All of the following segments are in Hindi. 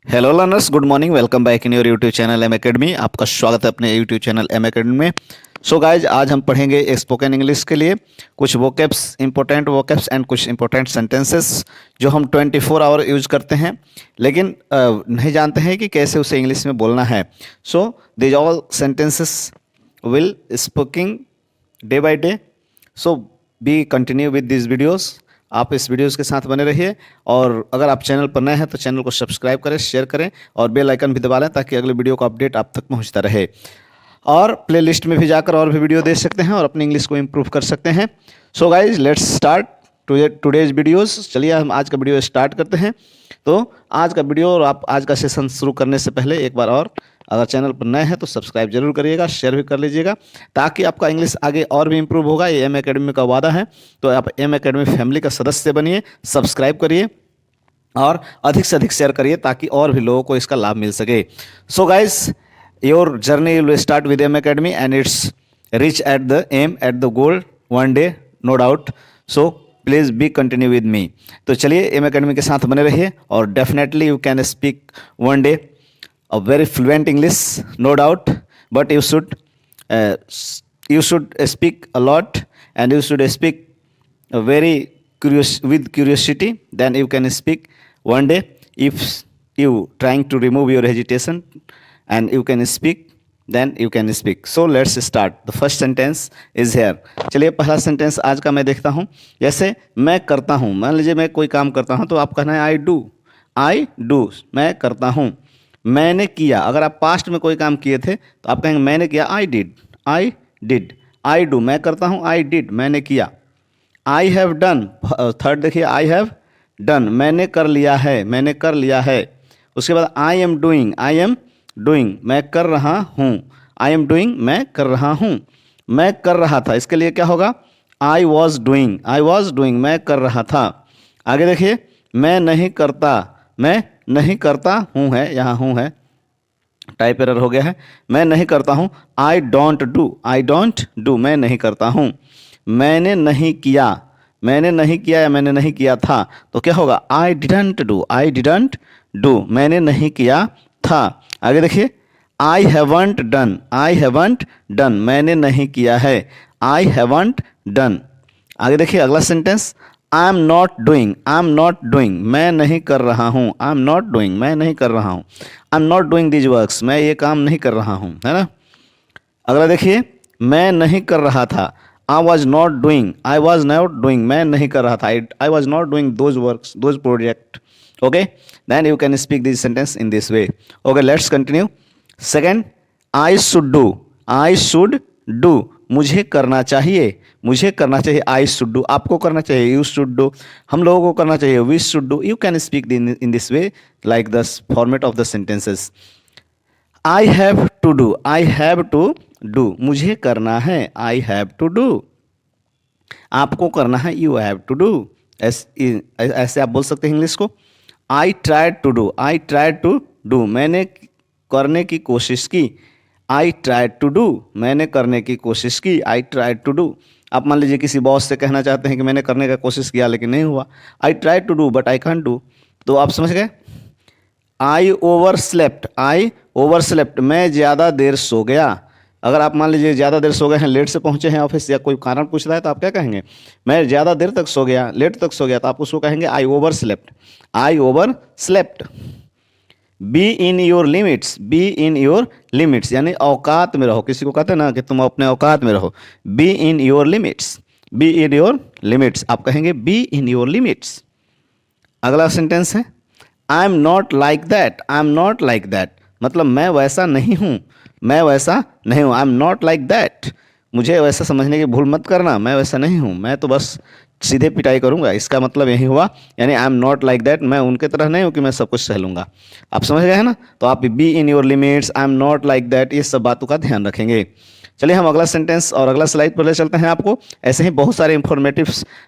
Hello learners, good morning. Welcome back in your YouTube channel M Academy. आपका स्वागत है अपने यूट्यूब चैनल एम एकेडमी में। सो गाइज, आज हम पढ़ेंगे स्पोकन इंग्लिश के लिए कुछ वोकेब्स, इंपॉर्टेंट वोकेब्स एंड कुछ इंपॉर्टेंट सेंटेंसेस जो हम 24 आवर यूज करते हैं, लेकिन नहीं जानते हैं कि कैसे उसे इंग्लिश में बोलना है। So these all sentences will स्पोकिंग day by day. So B continue with this videos. आप इस वीडियोस के साथ बने रहिए, और अगर आप चैनल पर नए हैं तो चैनल को सब्सक्राइब करें, शेयर करें और बेल आइकन भी दबा लें ताकि अगले वीडियो का अपडेट आप तक पहुंचता रहे। और प्लेलिस्ट में भी जाकर और भी वीडियो देख सकते हैं और अपनी इंग्लिश को इम्प्रूव कर सकते हैं। So guys, let's start today's videos. चलिए हम आज का वीडियो स्टार्ट करते हैं। तो आज का वीडियो और आप आज का सेशन शुरू करने से पहले एक बार और, अगर चैनल पर नए हैं तो सब्सक्राइब जरूर करिएगा, शेयर भी कर लीजिएगा ताकि आपका इंग्लिश आगे और भी इम्प्रूव होगा। ये एम एकेडमी का वादा है। तो आप एम एकेडमी फैमिली का सदस्य बनिए, सब्सक्राइब करिए और अधिक से अधिक शेयर करिए ताकि और भी लोगों को इसका लाभ मिल सके। So guys, your journey will start with M Academy and it's reach at the aim at the goal one day, no doubt. So please be continue with me. तो चलिए एम एकेडमी के साथ बने रहिए और definitely you can speak one day a very fluent English, no doubt, but you should speak a lot and you should speak a very with curiosity. Then you can speak one day if you trying to remove your hesitation and you can speak. Then you can speak. So let's start. The first sentence is here. चलिए पहला सेंटेंस आज का मैं देखता हूँ। जैसे मैं करता हूँ, मान लीजिए मैं कोई काम करता हूँ तो आप कहना है आई डू, मैं करता हूँ। मैंने किया, अगर आप पास्ट में कोई काम किए थे तो आप कहेंगे मैंने किया, आई डिड। आई डू, मैं करता हूँ, आई डिड, मैंने किया। आई हैव डन, थर्ड देखिए, आई हैव डन, मैंने कर लिया है। उसके बाद आई एम डूइंग, मैं कर रहा हूँ। आई एम डूइंग, मैं कर रहा हूँ। मैं कर रहा था, इसके लिए क्या होगा, आई वॉज डूइंग, मैं कर रहा था। आगे देखिए, मैं नहीं करता हूँ है, यहाँ हूँ है, टाइप एरर हो गया है। मैं नहीं करता हूँ, आई डोंट डू, मैं नहीं करता हूँ। मैंने नहीं किया या मैंने नहीं किया था, तो क्या होगा, आई डिडंट डू, मैंने नहीं किया था। आगे देखिए, आई हैवंट डन, मैंने नहीं किया है, आई हैवंट डन। आगे देखिए अगला sentence, I am not doing, मैं नहीं कर रहा हूँ। I am not doing this works, मैं ये काम नहीं कर रहा हूँ, है ना। अगला देखिए, मैं नहीं कर रहा था, आई वॉज नॉट डूइंग, मैं नहीं कर रहा था, I was not doing those works, those project. Okay, then you can speak this sentence in this way. Okay, let's continue. Second, I should do, मुझे करना चाहिए, आई शुड डू, आपको करना चाहिए, यू शुड डू, हम लोगों को करना चाहिए, we should do. You can speak in this way like the format of the sentences. I have to do, मुझे करना है, आई हैव टू डू, आपको करना है, यू हैव टू डू। ऐसे आप बोल सकते हैं इंग्लिश को। आई ट्राइड टू डू, मैंने करने की कोशिश की, आई ट्राइड टू डू, मैंने करने की कोशिश की, आई ट्राइड टू डू। आप मान लीजिए किसी बॉस से कहना चाहते हैं कि मैंने करने का कोशिश किया लेकिन नहीं हुआ, I tried to do but I can't do, तो आप समझ गए। आई ओवर स्लेप्ट, मैं ज़्यादा देर सो गया। अगर आप मान लीजिए ज़्यादा देर सो गए हैं, लेट से पहुँचे हैं ऑफिस या कोई कारण पूछ रहा है तो आप क्या कहेंगे, मैं ज़्यादा देर तक सो गया, लेट तक सो गया, तो आप उसको कहेंगे आई over slept. Be in your limits, यानी औकात में रहो। किसी को कहते हैं ना कि तुम अपने औकात में रहो, बी इन योर लिमिट्स, आप कहेंगे बी इन योर लिमिट्स। अगला सेंटेंस है, I am not like that, मतलब मैं वैसा नहीं हूँ, I am not like that, मुझे वैसा समझने की भूल मत करना, मैं वैसा नहीं हूँ, मैं तो बस सीधे पिटाई करूंगा, इसका मतलब यही हुआ। यानी I am not like that, मैं उनके तरह नहीं हूँ कि मैं सब कुछ सह लूँगा। आप समझ गए हैं ना। तो आप be in your limits, I am not like that, ये सब बातों का ध्यान रखेंगे। चलिए हम अगला सेंटेंस और अगला स्लाइड पर ले चलते हैं आपको। ऐसे ही बहुत सारे इंफॉर्मेटिव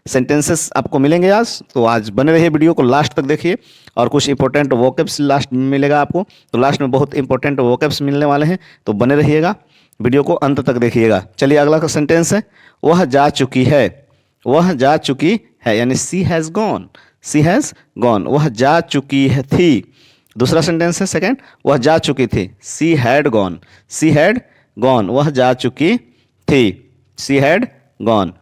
सेंटेंसेस आपको मिलेंगे आज, तो आज बने रहिए, वीडियो को लास्ट तक देखिए। और कुछ इंपॉर्टेंट वोकेब्स लास्ट में मिलेगा आपको, तो लास्ट में बहुत इंपॉर्टेंट वोकेब्स मिलने वाले हैं, तो बने रहिएगा, वीडियो को अंत तक देखिएगा। चलिए अगला का सेंटेंस है, वह जा चुकी है, यानी सी हैज़ गॉन, वह जा चुकी थी, दूसरा सेंटेंस है सेकंड, वह जा चुकी थी, she had gone, she had gone, वह जा चुकी थी, सी हैड गॉन।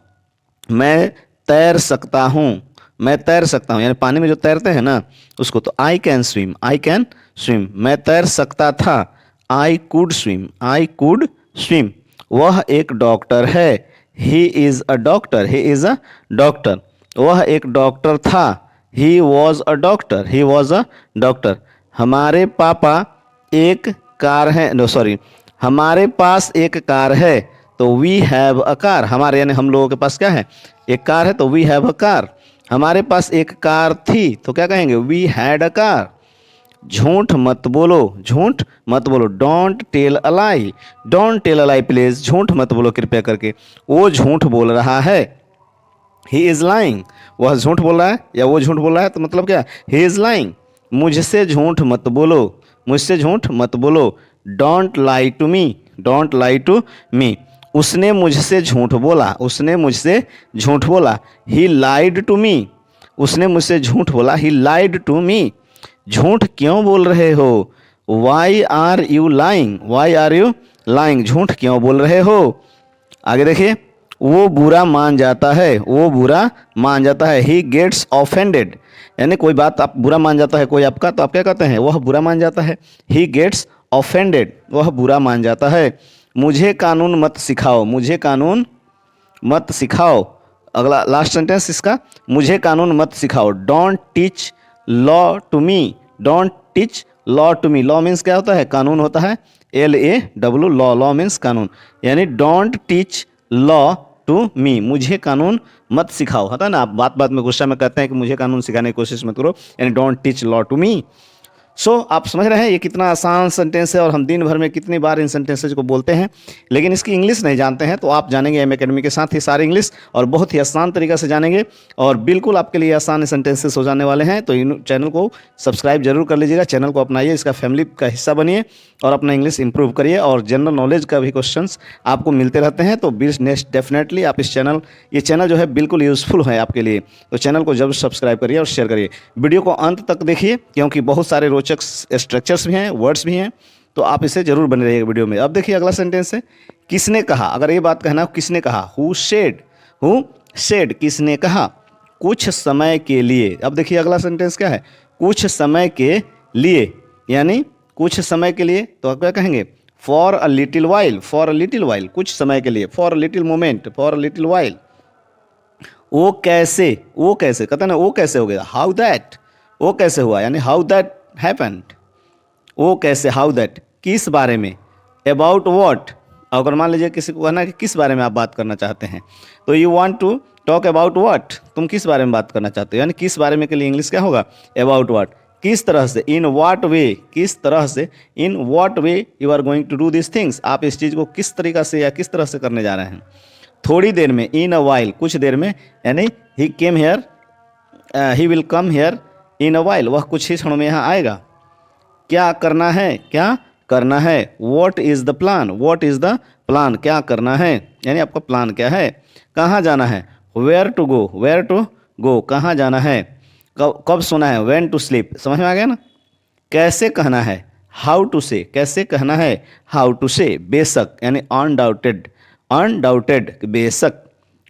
मैं तैर सकता हूँ, मैं तैर सकता हूँ, यानी पानी में जो तैरते हैं ना उसको, तो I can swim, I can swim. मैं तैर सकता था, I could swim, I could swim. वह एक डॉक्टर है, he is a doctor, he is a doctor. वह एक डॉक्टर था, he was a doctor, he was a doctor. हमारे पापा एक कार है, नो सॉरी, हमारे पास एक कार है, तो वी हैव अ कार। हमारे यानी हम लोगों के पास क्या है, एक कार है, तो वी हैव अ कार। हमारे पास एक कार थी, तो क्या कहेंगे, वी हैड अ कार। झूठ मत बोलो, झूठ मत बोलो, don't tell a lie, don't tell a lie please, झूठ मत बोलो कृपया करके, वो झूठ बोल रहा है। ही इज़ लाइंग, वह झूठ बोल रहा है या वो झूठ बोल रहा है, तो मतलब क्या, ही इज़ लाइंग। मुझसे झूठ मत बोलो, मुझसे झूठ मत बोलो, don't lie to me, don't lie to me. उसने मुझसे झूठ बोला, उसने मुझसे झूठ बोला, ही लाइड टू मी, उसने मुझसे झूठ बोला, ही लाइड टू मी। झूठ क्यों बोल रहे हो, why are you lying, why are you lying, झूठ क्यों बोल रहे हो। आगे देखिए, वो बुरा मान जाता है, वो बुरा मान जाता है, ही गेट्स ऑफेंडेड, यानी कोई बात आप बुरा मान जाता है कोई आपका, तो आप क्या कहते हैं, वह बुरा मान जाता है, ही गेट्स ऑफेंडेड, वह बुरा मान जाता है। मुझे कानून मत सिखाओ, मुझे कानून मत सिखाओ। अगला लास्ट सेंटेंस इसका, मुझे कानून मत सिखाओ, don't teach law to me, don't teach law to me. Law means क्या होता है, कानून होता है, LAW लॉ, लॉ मीन्स कानून, यानी don't teach law to me, मुझे कानून मत सिखाओ। होता है ना, आप बात बात में गुस्सा में कहते हैं कि मुझे कानून सिखाने की कोशिश मत करो, यानी don't teach law to me. So आप समझ रहे हैं ये कितना आसान सेंटेंस है और हम दिन भर में कितनी बार इन सेंटेंसेज को बोलते हैं, लेकिन इसकी इंग्लिश नहीं जानते हैं, तो आप जानेंगे एम एकेडमी के साथ ही सारे इंग्लिश, और बहुत ही आसान तरीका से जानेंगे, और बिल्कुल आपके लिए आसान सेंटेंसेस हो जाने वाले हैं। तो इन चैनल को सब्सक्राइब जरूर कर लीजिएगा, चैनल को अपनाइए, इसका फैमिली का हिस्सा बनिए और अपना इंग्लिश इंप्रूव करिए, और जनरल नॉलेज का भी क्वेश्चंस आपको मिलते रहते हैं। तो नेक्स्ट डेफिनेटली आप इस चैनल, ये चैनल जो है बिल्कुल यूज़फुल है आपके लिए, तो चैनल को जरूर सब्सक्राइब करिए और शेयर करिए। वीडियो को अंत तक देखिए क्योंकि बहुत सारे रोचक स्ट्रक्चर्स भी हैं, वर्ड्स भी हैं, तो आप इसे जरूर बने रहिएगा वीडियो में। अब देखिए अगला सेंटेंस है, किसने कहा। अगर ये बात कहना, किसने कहा, हु सेड, हु सेड, किसने कहा, कुछ समय के लिए। अब देखिए अगला सेंटेंस क्या है, कुछ समय के लिए, यानी कुछ समय के लिए, तो आप क्या कहेंगे, for a little while, for a little while, कुछ समय के लिए, for a little moment, for a little while. वो कैसे, वो कैसे, कहते हैं ना वो कैसे हो गया, हाउ दैट, वो कैसे हुआ, यानी हाउ दैट हैपेंड। वो कैसे, हाउ दैट, किस बारे में, अबाउट व्हाट। अगर मान लीजिए किसी को कहना है कि किस बारे में आप बात करना चाहते हैं, तो you want to talk about what, तुम किस बारे में बात करना चाहते हो, यानी किस बारे में के लिए इंग्लिश क्या होगा, अबाउट व्हाट। किस तरह से, इन व्हाट वे, किस तरह से, in what way you are going to do this things, आप इस चीज़ को किस तरीका से या किस तरह से करने जा रहे हैं। थोड़ी देर में, इन अ वाइल, कुछ देर में, यानी he came here, he will come here in a while, वह कुछ ही क्षणों में यहाँ आएगा। क्या करना है, क्या करना है, what is the plan, what is the plan, क्या करना है, यानी आपका प्लान क्या है। कहाँ जाना है, where to go, where to go, कहाँ जाना है। कब कब सोना है, व्हेन टू स्लीप, समझ में आ गया ना। कैसे कहना है, हाउ टू से, कैसे कहना है, हाउ टू से। बेशक यानी अनडाउटेड, अनडाउटेड बेशक।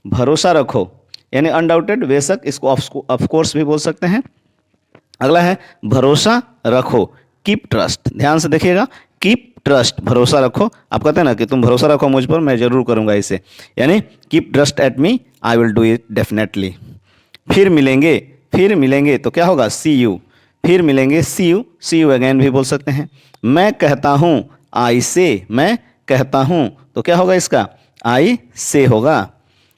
भरोसा रखो यानी अनडाउटेड, बेशक, इसको ऑफ कोर्स भी बोल सकते हैं। अगला है भरोसा रखो, कीप ट्रस्ट, ध्यान से देखिएगा, कीप ट्रस्ट, भरोसा रखो। आप कहते हैं ना कि तुम भरोसा रखो मुझ पर, मैं जरूर करूंगा इसे, यानी keep trust at me, I will do it definitely. फिर मिलेंगे, फिर मिलेंगे तो क्या होगा, सी यू, फिर मिलेंगे, सी यू अगेन भी बोल सकते हैं। मैं कहता हूँ, आई से, मैं कहता हूँ, तो क्या होगा इसका, आई से होगा।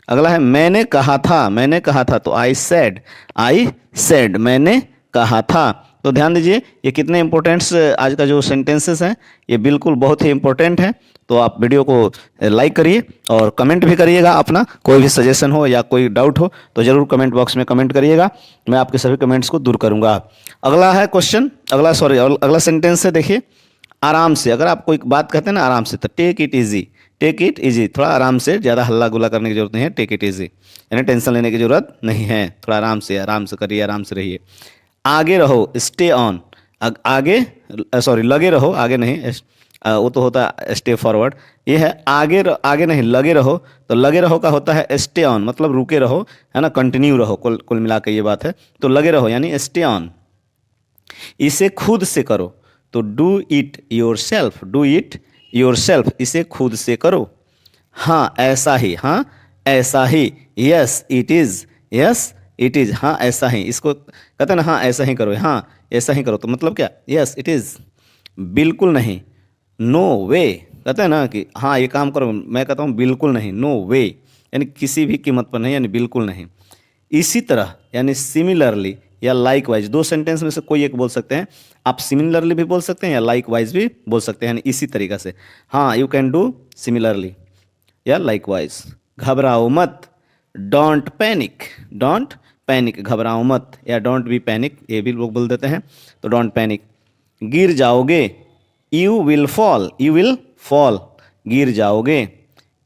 अगला है मैंने कहा था, मैंने कहा था, तो आई सेड, आई सेड, मैंने कहा था। तो ध्यान दीजिए ये कितने इंपॉर्टेंट्स आज का जो सेंटेंसेस हैं ये बिल्कुल बहुत ही इंपॉर्टेंट है। तो आप वीडियो को लाइक करिए और कमेंट भी करिएगा, अपना कोई भी सजेशन हो या कोई डाउट हो तो ज़रूर कमेंट बॉक्स में कमेंट करिएगा, मैं आपके सभी कमेंट्स को दूर करूँगा। अगला है क्वेश्चन, अगला सेंटेंस है, देखिए आराम से। अगर आप कोई बात कहते हैं ना आराम से, तो take it easy, take it easy, थोड़ा आराम से, ज़्यादा हल्ला गुल्ला करने की जरूरत नहीं है, टेक इट ईजी यानी टेंशन लेने की जरूरत नहीं है, थोड़ा आराम से करिए, आराम से रहिए। आगे रहो, स्टे ऑन, आगे, सॉरी लगे रहो, आगे नहीं, वो तो होता है स्टे फॉरवर्ड। ये है आगे आगे नहीं, लगे रहो। तो लगे रहो का होता है स्टे ऑन, मतलब रुके रहो, है ना, कंटिन्यू रहो, कुल मिला के ये बात है। तो लगे रहो यानी स्टे ऑन। इसे खुद से करो, तो do it yourself, do it yourself, इसे खुद से करो। हाँ ऐसा ही, हाँ ऐसा ही, yes it is, yes it is, हाँ ऐसा ही, इसको कहते हैं ना, हाँ ऐसा ही करो, हाँ ऐसा ही करो, तो मतलब क्या, यस इट इज़, बिल्कुल नहीं, नो वे, कहते हैं ना कि हाँ ये काम करो, मैं कहता हूँ बिल्कुल नहीं, नो वे, यानी किसी भी कीमत पर नहीं, यानी बिल्कुल नहीं। इसी तरह यानी सिमिलरली या लाइक वाइज, दो सेंटेंस में से कोई एक बोल सकते हैं। आप सिमिलरली भी बोल सकते हैं या लाइक वाइज भी बोल सकते हैं, यानी इसी तरीक़ा से। हाँ यू कैन डू सिमिलरली या लाइक वाइज। घबराओ मत, डोंट पैनिक, डोंट पैनिक, घबराओ मत, या डोंट बी पैनिक, ये भी लोग बोल देते हैं, तो डोंट पैनिक। गिर जाओगे, you will fall, you will fall, गिर जाओगे।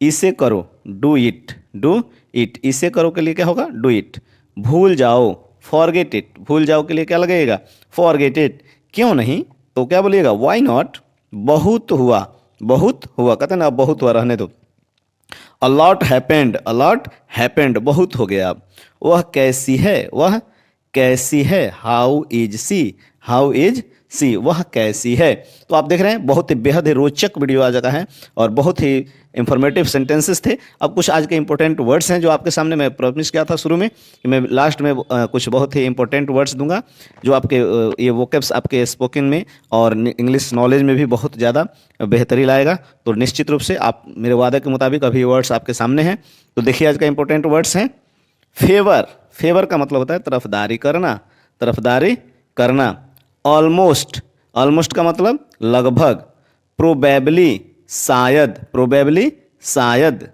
इसे करो, डू इट, डू इट, इसे करो के लिए क्या होगा, डू इट। भूल जाओ, फॉरगेट इट, भूल जाओ के लिए क्या लगेगा, फॉरगेट इट। क्यों नहीं, तो क्या बोलिएगा, वाई नॉट। बहुत हुआ, बहुत हुआ, कहते हैं ना बहुत हुआ, रहने दो। अलॉट हैपेंड, अलॉट हैपेंड, बहुत हो गया। वह कैसी है, वह कैसी है, how is she, how is she, वह कैसी है। तो आप देख रहे हैं बहुत ही बेहद ही रोचक वीडियो आ जाता है और बहुत ही इंफॉर्मेटिव सेंटेंसेस थे। अब कुछ आज के इंपॉर्टेंट वर्ड्स हैं जो आपके सामने मैं प्रॉमिस किया था शुरू में कि मैं लास्ट में कुछ बहुत ही इंपॉर्टेंट वर्ड्स दूंगा जो आपके ये वोकैब्स आपके स्पोकन में और इंग्लिश नॉलेज में भी बहुत ज़्यादा बेहतरी लाएगा। तो निश्चित रूप से आप मेरे वादे के मुताबिक अभी वर्ड्स आपके सामने हैं। तो देखिए आज का इंपॉर्टेंट वर्ड्स हैं। फेवर, फेवर का मतलब होता है तरफदारी करना, तरफदारी करना। ऑलमोस्ट, ऑलमोस्ट का मतलब लगभग। प्रोबेबली, शायद, प्रोबेबली शायद,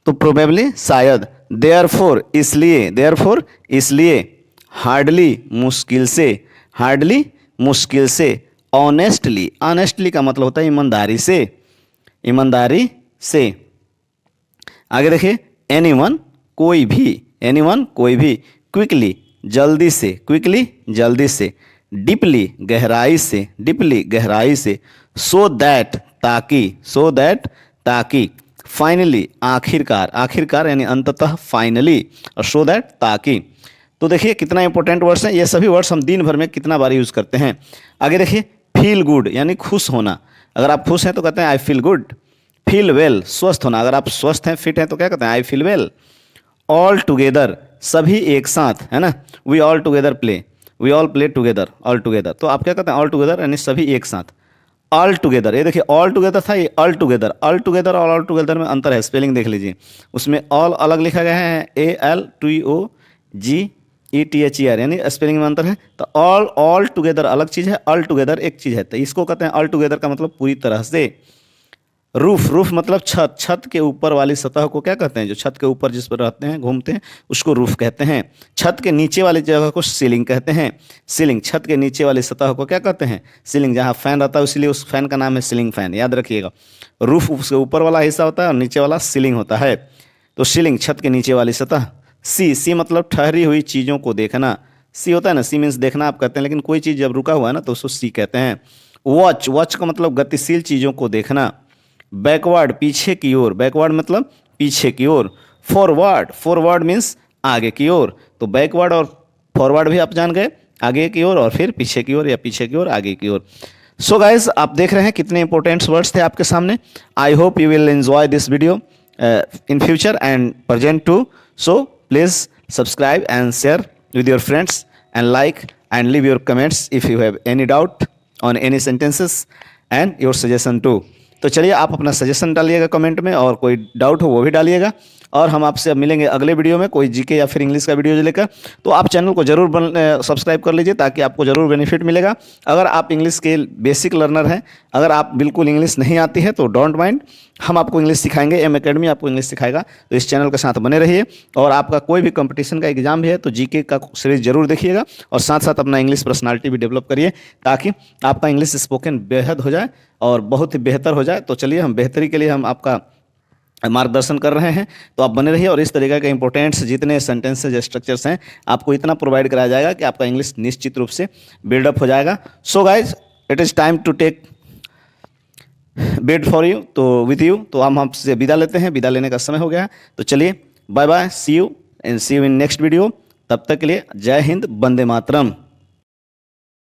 तो प्रोबेबली शायद। देयरफॉर, इसलिए, देयरफॉर इसलिए। हार्डली, मुश्किल से, हार्डली मुश्किल से। ऑनेस्टली, ऑनेस्टली का मतलब होता है ईमानदारी से, ईमानदारी से। आगे देखिए, एनीवन कोई भी, एनीवन कोई भी। क्विकली, जल्दी से, क्विकली जल्दी से। डीपली, गहराई से, डीपली गहराई से। सो दैट, ताकि, सो दैट ताकि। फाइनली, आखिरकार, आखिरकार यानी अंततः, फाइनली। और सो दैट ताकि। तो देखिए कितना इंपॉर्टेंट वर्ड्स हैं, ये सभी वर्ड्स हम दिन भर में कितना बार यूज़ करते हैं। आगे देखिए, फील गुड यानी खुश होना। अगर आप खुश हैं तो कहते हैं I feel good. Feel well, स्वस्थ होना, अगर आप स्वस्थ हैं, फिट हैं, तो क्या कहते हैं, I feel well. All together, सभी एक साथ, है ना, we all together play, we all play together, all together. तो आप क्या कहते हैं, ऑल टुगेदर यानी सभी एक साथ। ऑल टुगेदर, ये देखिए ऑल टुगेदर था, ये ऑल टुगेदर। ऑल टुगेदर और ऑल टुगेदर में अंतर है, स्पेलिंग देख लीजिए। उसमें ऑल अलग लिखा गया है, ALTOGETHER, यानी स्पेलिंग में अंतर है। तो ऑल, ऑल टुगेदर अलग चीज़ है, ऑल टुगेदर एक चीज़ है। तो इसको कहते हैं ऑल टुगेदर का मतलब पूरी तरह से। रूफ, रूफ मतलब छत, छत के ऊपर वाली सतह को क्या कहते हैं, जो छत के ऊपर जिस पर रहते हैं, घूमते हैं, उसको रूफ कहते हैं। छत के नीचे वाली जगह को सीलिंग कहते हैं। सीलिंग, छत के नीचे वाली सतह को क्या कहते हैं, सीलिंग। जहाँ फैन रहता है इसलिए उस फैन का नाम है सीलिंग फैन, याद रखिएगा। रूफ उसके ऊपर वाला हिस्सा होता है और नीचे वाला सीलिंग होता है। तो सीलिंग, छत के नीचे वाली सतह। सी, सी मतलब ठहरी हुई चीज़ों को देखना। सी होता है ना, सी मीन्स देखना आप कहते हैं, लेकिन कोई चीज़ जब रुका हुआ है ना तो उसको सी कहते हैं। वॉच, वॉच का मतलब गतिशील चीज़ों को देखना। बैकवर्ड, पीछे की ओर, बैकवर्ड मतलब पीछे की ओर। फॉरवर्ड, फॉरवर्ड मीन्स आगे की ओर। तो बैकवर्ड और फॉरवर्ड भी आप जान गए, आगे की ओर और फिर पीछे की ओर, या पीछे की ओर आगे की ओर। सो गाइज, आप देख रहे हैं कितने इंपॉर्टेंट वर्ड्स थे आपके सामने। I hope you will enjoy this video in future and present too. So please subscribe and share with your friends and like and leave your comments if you have any doubt on any sentences and your suggestion too. तो चलिए आप अपना सजेशन डालिएगा कमेंट में, और कोई डाउट हो वो भी डालिएगा। और हम आपसे अब मिलेंगे अगले वीडियो में कोई जीके या फिर इंग्लिश का वीडियो लेकर। तो आप चैनल को जरूर सब्सक्राइब कर लीजिए ताकि आपको ज़रूर बेनिफिट मिलेगा। अगर आप इंग्लिश के बेसिक लर्नर हैं, अगर आप बिल्कुल इंग्लिश नहीं आती है तो डोंट माइंड, हम आपको इंग्लिश सिखाएंगे, एम एकेडमी आपको इंग्लिश सिखाएगा। तो इस चैनल के साथ बने रहिए। और आपका कोई भी कंपटीशन का एग्जाम भी है तो जीके का सीरीज जरूर देखिएगा, और साथ साथ अपना इंग्लिश पर्सनालिटी भी डेवलप करिए ताकि आपका इंग्लिश स्पोकन बेहद हो जाए और बहुत ही बेहतर हो जाए। तो चलिए हम बेहतरी के लिए हम आपका मार्गदर्शन कर रहे हैं। तो आप बने रहिए और इस तरीके के इंपॉर्टेंट्स जितने सेंटेंसेज स्ट्रक्चर्स हैं आपको इतना प्रोवाइड कराया जाएगा कि आपका इंग्लिश निश्चित रूप से बिल्डअप हो जाएगा। So guys, it is time to take bed for you, तो विथ यू, तो हम आपसे विदा लेते हैं, विदा लेने का समय हो गया। तो चलिए bye bye, see you in next video. तब तक के लिए जय हिंद, वंदे मातरम।